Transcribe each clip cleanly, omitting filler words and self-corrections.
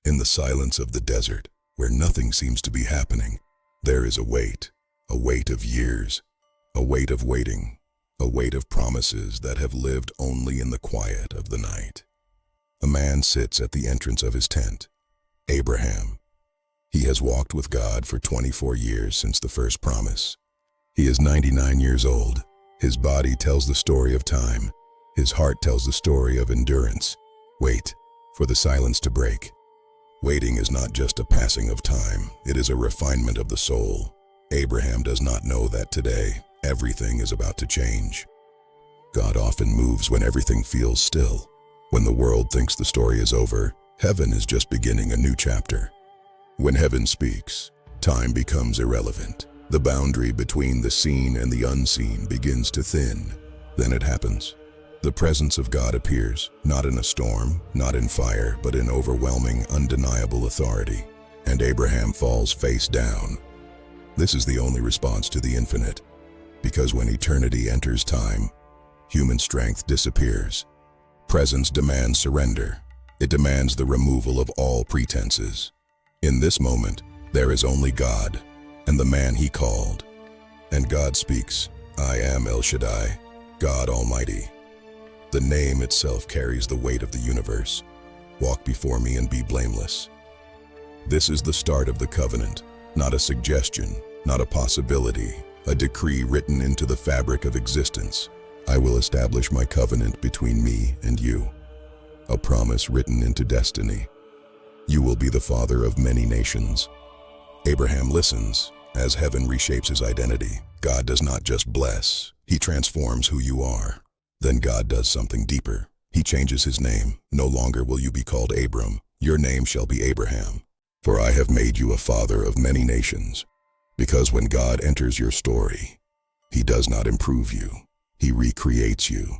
In the silence of the desert, where nothing seems to be happening, there is a weight of years, a weight of waiting, a weight of promises that have lived only in the quiet of the night. A man sits at the entrance of his tent, Abraham. He has walked with God for 24 years since the first promise. He is 99 years old. His body tells the story of time. His heart tells the story of endurance. Wait for the silence to break. Waiting is not just a passing of time, it is a refinement of the soul. Abraham does not know that today, everything is about to change. God often moves when everything feels still. When the world thinks the story is over, heaven is just beginning a new chapter. When heaven speaks, time becomes irrelevant. The boundary between the seen and the unseen begins to thin. Then it happens. The presence of God appears, not in a storm, not in fire, but in overwhelming, undeniable authority. And Abraham falls face down. This is the only response to the infinite. Because when eternity enters time, human strength disappears. Presence demands surrender. It demands the removal of all pretenses. In this moment, there is only God, and the man he called. And God speaks, I am El Shaddai, God Almighty. The name itself carries the weight of the universe. Walk before me and be blameless. This is the start of the covenant, not a suggestion, not a possibility, a decree written into the fabric of existence. I will establish my covenant between me and you. A promise written into destiny. You will be the father of many nations. Abraham listens. As heaven reshapes his identity, God does not just bless, he transforms who you are. Then God does something deeper. He changes his name. No longer will you be called Abram. Your name shall be Abraham. For I have made you a father of many nations. Because when God enters your story, he does not improve you. He recreates you.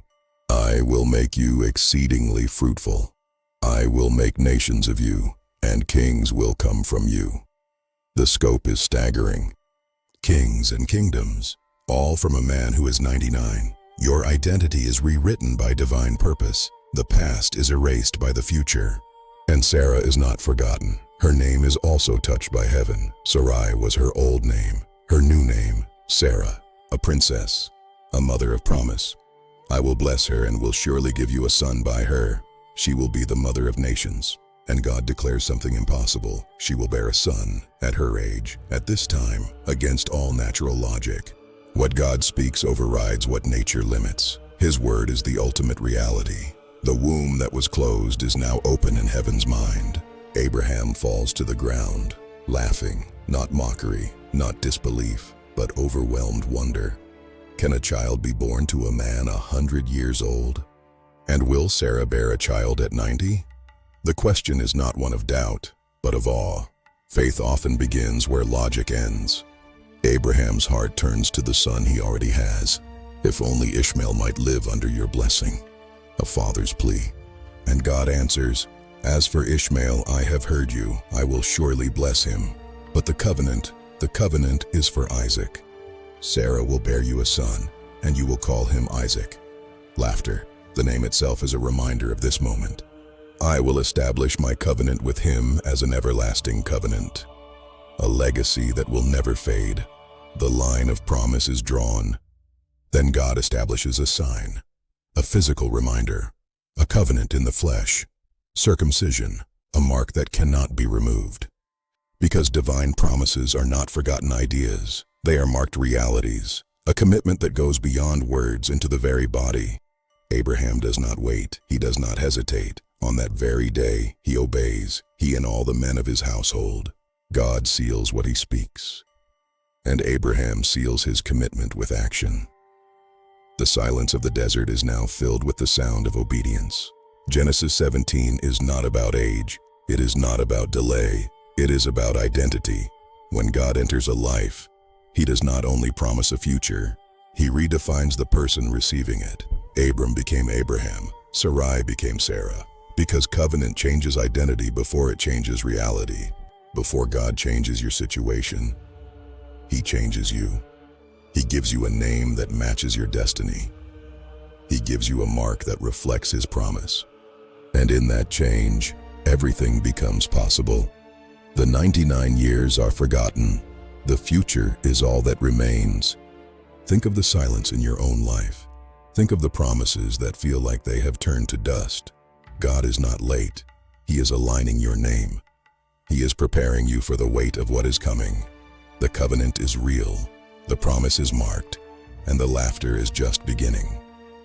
I will make you exceedingly fruitful. I will make nations of you, and kings will come from you. The scope is staggering. Kings and kingdoms, all from a man who is 99. Your identity is rewritten by divine purpose. The past is erased by the future. And Sarah is not forgotten. Her name is also touched by heaven. Sarai was her old name. Her new name, Sarah, a princess, a mother of promise. I will bless her and will surely give you a son by her. She will be the mother of nations. And God declares something impossible. She will bear a son at her age, at this time, against all natural logic. What God speaks overrides what nature limits. His word is the ultimate reality. The womb that was closed is now open in heaven's mind. Abraham falls to the ground, laughing, not mockery, not disbelief, but overwhelmed wonder. Can a child be born to a man 100 years old? And will Sarah bear a child at 90? The question is not one of doubt, but of awe. Faith often begins where logic ends. Abraham's heart turns to the son he already has. If only Ishmael might live under your blessing. A father's plea. And God answers, as for Ishmael, I have heard you. I will surely bless him. But the covenant is for Isaac. Sarah will bear you a son, and you will call him Isaac. Laughter. The name itself is a reminder of this moment. I will establish my covenant with him as an everlasting covenant. A legacy that will never fade. The line of promise is drawn. Then God establishes a sign, a physical reminder, a covenant in the flesh, circumcision, a mark that cannot be removed. Because divine promises are not forgotten ideas, they are marked realities, a commitment that goes beyond words into the very body. Abraham does not wait, he does not hesitate. On that very day, he obeys, he and all the men of his household. God seals what he speaks. And Abraham seals his commitment with action. The silence of the desert is now filled with the sound of obedience. Genesis 17 is not about age. It is not about delay. It is about identity. When God enters a life, he does not only promise a future, he redefines the person receiving it. Abram became Abraham. Sarai became Sarah. Because covenant changes identity before it changes reality. Before God changes your situation, he changes you. He gives you a name that matches your destiny. He gives you a mark that reflects his promise. And in that change, everything becomes possible. The 99 years are forgotten. The future is all that remains. Think of the silence in your own life. Think of the promises that feel like they have turned to dust. God is not late. He is aligning your name. He is preparing you for the weight of what is coming. The covenant is real, the promise is marked, and the laughter is just beginning.